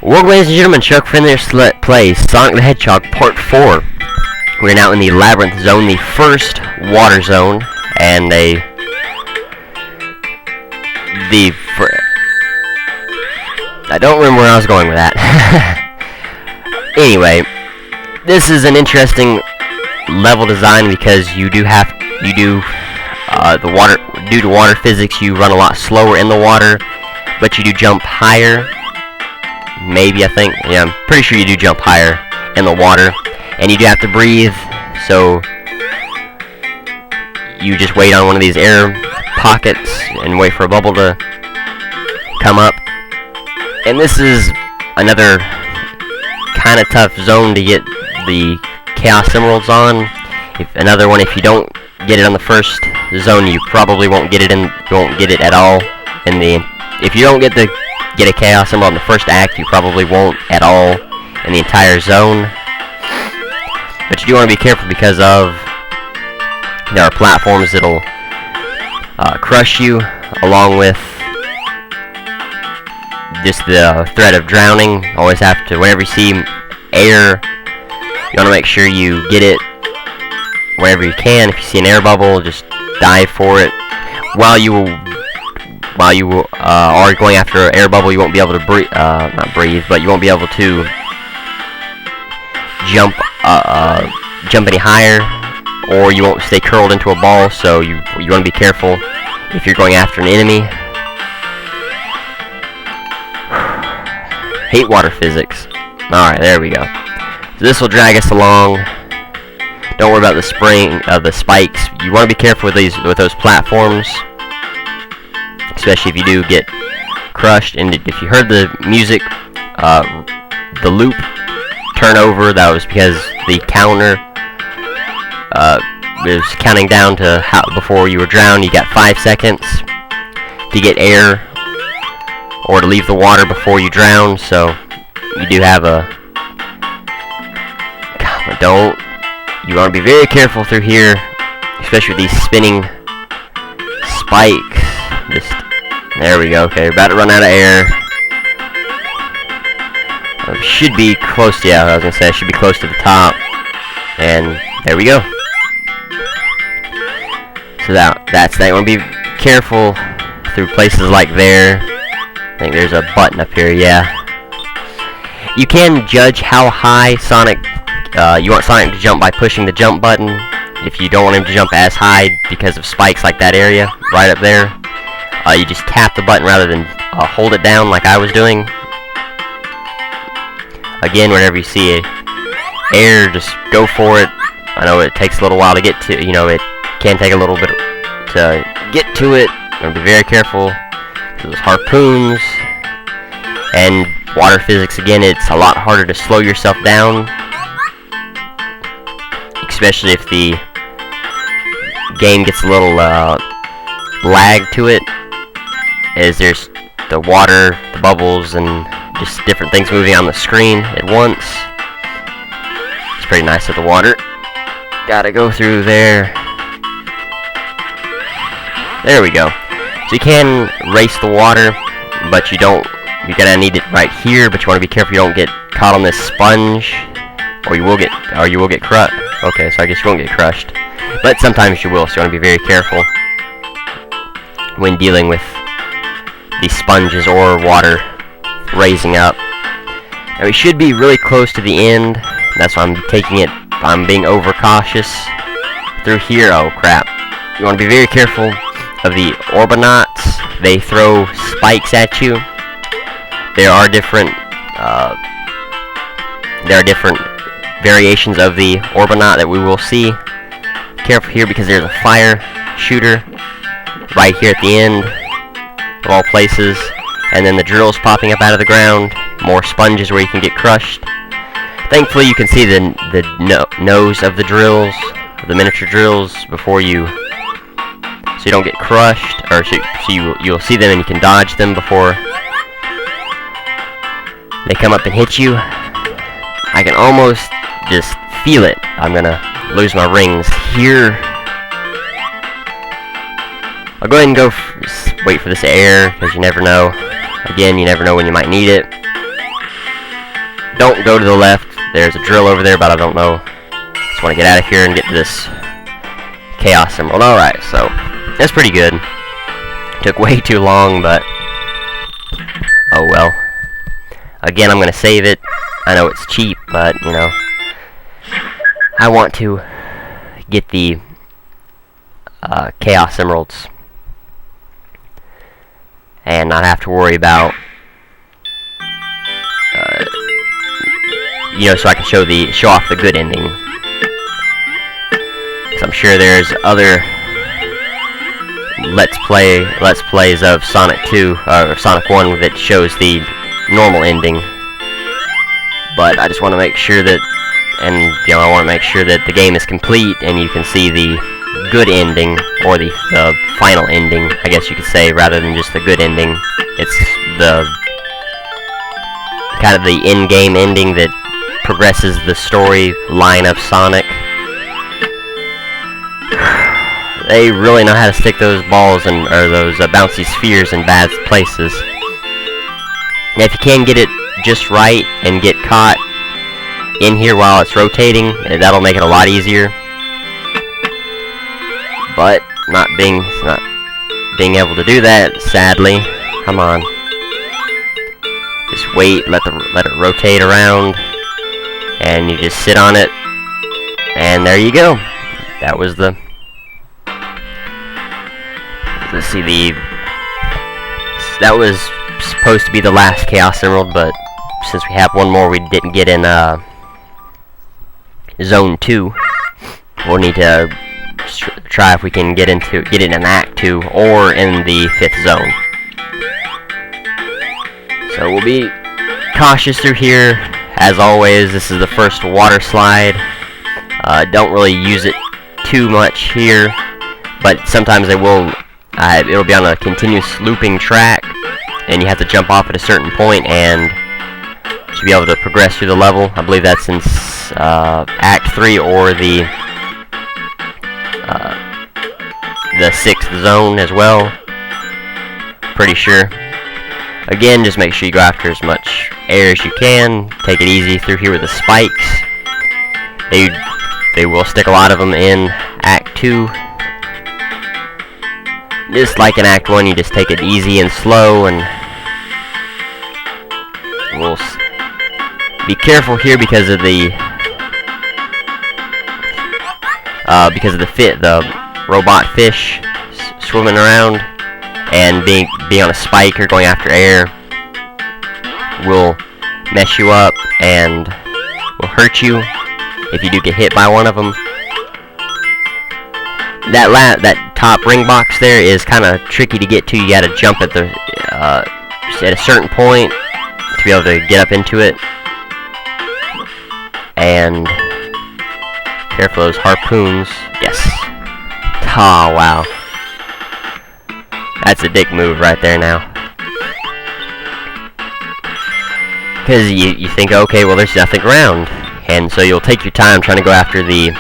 Welcome, ladies and gentlemen, chuckfinleLP Sonic the Hedgehog Part 4. We're now in the Labyrinth Zone, the first water zone, and I don't remember where I was going with that. Anyway, this is an interesting level design because due to water physics, you run a lot slower in the water, but you do jump higher. Maybe, I think. Yeah, I'm pretty sure you do jump higher in the water. And you do have to breathe, so you just wait on one of these air pockets and wait for a bubble to come up. And this is another kind of tough zone to get the Chaos Emeralds on. Another one, if you don't get it on the first zone, you probably won't get it at all in the... If you don't get a Chaos Emerald in the first act, you probably won't at all in the entire zone. But you do want to be careful because there are platforms that'll crush you, along with just the threat of drowning. Always have to, whenever you see air, you want to make sure you get it wherever you can. If you see an air bubble, just dive for it. While you are going after an air bubble, you won't be able to not breathe, but you won't be able to jump any higher, or you won't stay curled into a ball. So you want to be careful if you're going after an enemy. Hate water physics. Alright, there we go. So this will drag us along. Don't worry about the spikes. You want to be careful with those platforms, especially if you do get crushed. And if you heard the music, the loop turn over, that was because the counter was counting down to before you were drowned. You got 5 seconds to get air or to leave the water before you drown. So you do have you want to be very careful through here, especially with these spinning spikes. There we go. Okay, we're about to run out of air. Should be close to, yeah, I was going to say, I should be close to the top. And there we go. So that's that. You want to be careful through places like there. I think there's a button up here, yeah. You can judge how high you want Sonic to jump by pushing the jump button. If you don't want him to jump as high because of spikes like that area, right up there. You just tap the button rather than hold it down like I was doing. Again, whenever you see air, just go for it. I know it takes a little while to get to, it can take a little bit to get to it. Be very careful. Those harpoons and water physics, again, it's a lot harder to slow yourself down, especially if the game gets a little lag to it, as there's the water, the bubbles, and just different things moving on the screen at once. It's pretty nice with the water. Gotta go through there. There we go. So you can race the water, but you're gonna need it right here. But you want to be careful you don't get caught on this sponge, or you will get crushed. Okay, so I guess you won't get crushed, but sometimes you will. So you want to be very careful when dealing with these sponges or water raising up. Now we should be really close to the end. That's why I'm being overcautious through here. Oh crap. You want to be very careful of the Orbinauts. They throw spikes at you. There are different variations of the Orbinaut that we will see. Careful here because there's a fire shooter right here at the end of all places. And then the drills popping up out of the ground. More sponges where you can get crushed. Thankfully, you can see the nose of the drills, the miniature drills, before so you don't get crushed, or so you'll see them and you can dodge them before they come up and hit you. I can almost just feel it. I'm gonna lose my rings here. I'll go ahead and wait for this air, because you never know. Again, you never know when you might need it. don't go to the left. There's a drill over there, but I don't know. Just want to get out of here and get to this Chaos Emerald. Alright, so that's pretty good. Took way too long, but oh well. Again, I'm going to save it. I know it's cheap, but, you know, I want to get the Chaos Emeralds and not have to worry about, you know, so I can show off the good ending. Because I'm sure there's other Let's Plays of Sonic 2 or Sonic 1 that shows the normal ending. But I just want to make sure that, and you know, I want to make sure that the game is complete and you can see the good ending, or the final ending, I guess you could say, rather than just the good ending. It's the kind of the in-game ending that progresses the storyline of Sonic. They really know how to stick those balls or those bouncy spheres in bad places. Now, if you can get it just right and get caught in here while it's rotating, that'll make it a lot easier. But not being able to do that, sadly. Come on. Just wait, let it rotate around, and you just sit on it, and there you go. That was the. Let's see, that was supposed to be the last Chaos Emerald, but since we have one more we didn't get in Zone 2, we'll need to try if we can get it in Act 2 or in the 5th zone. So we'll be cautious through here. As always, this is the first water slide. Don't really use it too much here, but sometimes they will. It'll be on a continuous looping track, and you have to jump off at a certain point and to be able to progress through the level. I believe that's in Act 3 or the 6th zone as well. Pretty sure. Again, just make sure you go after as much air as you can. Take it easy through here with the spikes. They will stick a lot of them in Act 2. Just like in Act 1, you just take it easy and slow, and we'll be careful here because of the robot fish swimming around, and being on a spike or going after air will mess you up and will hurt you if you do get hit by one of them. That top ring box there is kind of tricky to get to. You got to jump at a certain point to be able to get up into it. And careful of those harpoons. Yes. Oh, wow. That's a dick move right there now. Because you think, okay, well, there's nothing around. And so you'll take your time trying to go after the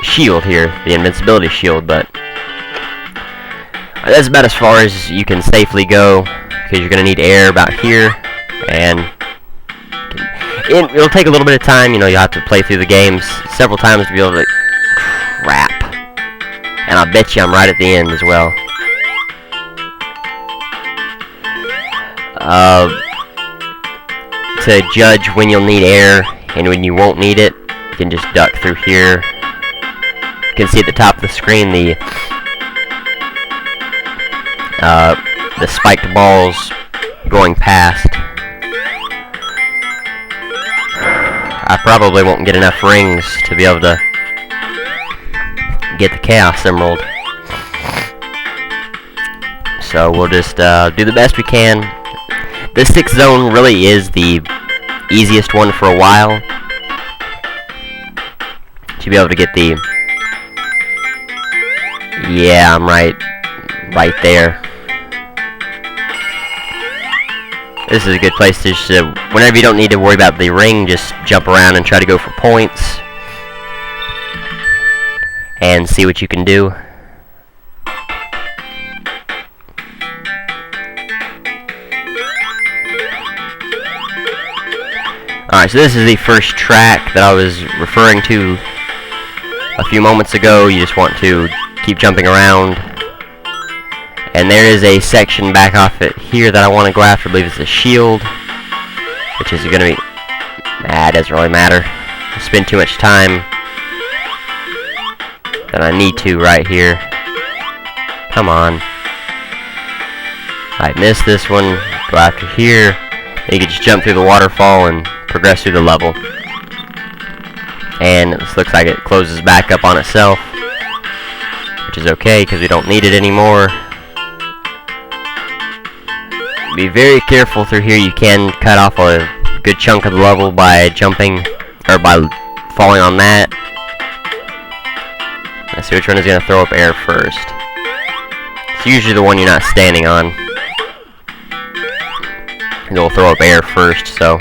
shield here, the invincibility shield, but that's about as far as you can safely go, because you're going to need air about here, and it'll take a little bit of time. You know, you'll have to play through the games several times to be able to. Crap. And I bet you I'm right at the end as well. To judge when you'll need air and when you won't need it, you can just duck through here. You can see at the top of the screen the spiked balls going past. I probably won't get enough rings to be able to get the Chaos Emerald. So we'll just do the best we can. The 6th zone really is the easiest one for a while. To be able to get the... Yeah, I'm right there. This is a good place to just, whenever you don't need to worry about the ring, just jump around and try to go for points. And see what you can do. Alright, so this is the first track that I was referring to a few moments ago. You just want to keep jumping around. And there is a section back off it here that I want to go after. I believe it's a shield, which is going to be... Nah, it doesn't really matter. I spend too much time than I need to right here. Come on. I missed this one. Go after here. You can just jump through the waterfall and progress through the level. And this looks like it closes back up on itself, which is okay because we don't need it anymore. Be very careful through here. You can cut off a good chunk of the level by jumping, or by falling on that. Let's see which one is going to throw up air first. It's usually the one you're not standing on. It'll throw up air first, so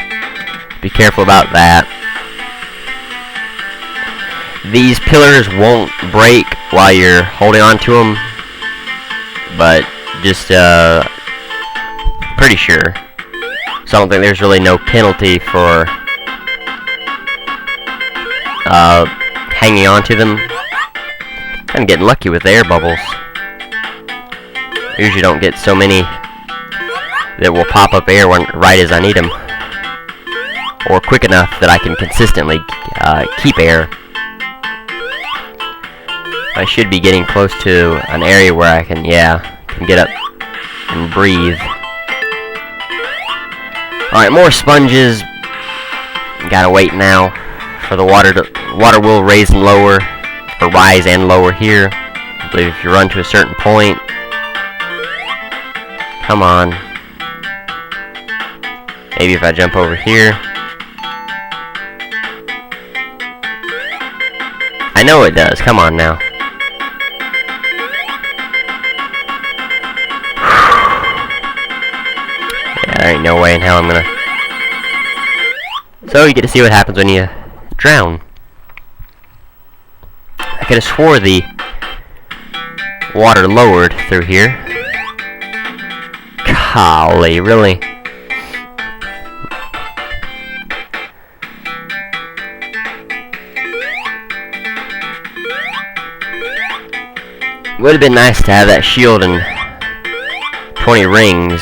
be careful about that. These pillars won't break while you're holding on to them, but just pretty sure. So I don't think there's really no penalty for hanging on to them. I'm getting lucky with the air bubbles. I usually don't get so many that will pop up air right as I need them, or quick enough that I can consistently keep air. I should be getting close to an area where I can, can get up and breathe. Alright, more sponges. Gotta wait now for the water to... Water will rise and lower here. I believe if you run to a certain point. Come on. Maybe if I jump over here. I know it does. Come on now. There ain't no way in hell I'm gonna... So you get to see what happens when you drown. I could have swore the water lowered through here. Golly, really? Would have been nice to have that shield and 20 rings,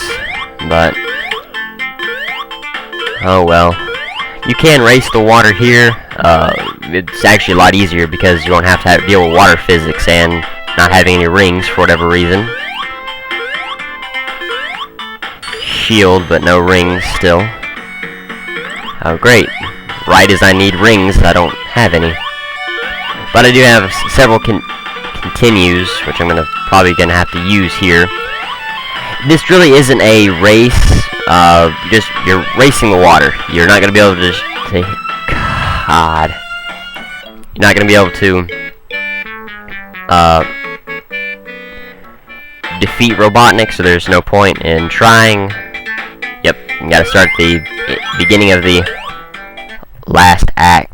but... Oh well. You can race the water here. It's actually a lot easier because you won't have to deal with water physics and not having any rings for whatever reason. Shield, but no rings still. Oh great. Right as I need rings, I don't have any. But I do have several continues, which I'm probably gonna have to use here. This really isn't a race. Just you're racing the water. You're not gonna be able to just God. You're not gonna be able to defeat Robotnik, so there's no point in trying. Yep, you gotta start at the beginning of the last act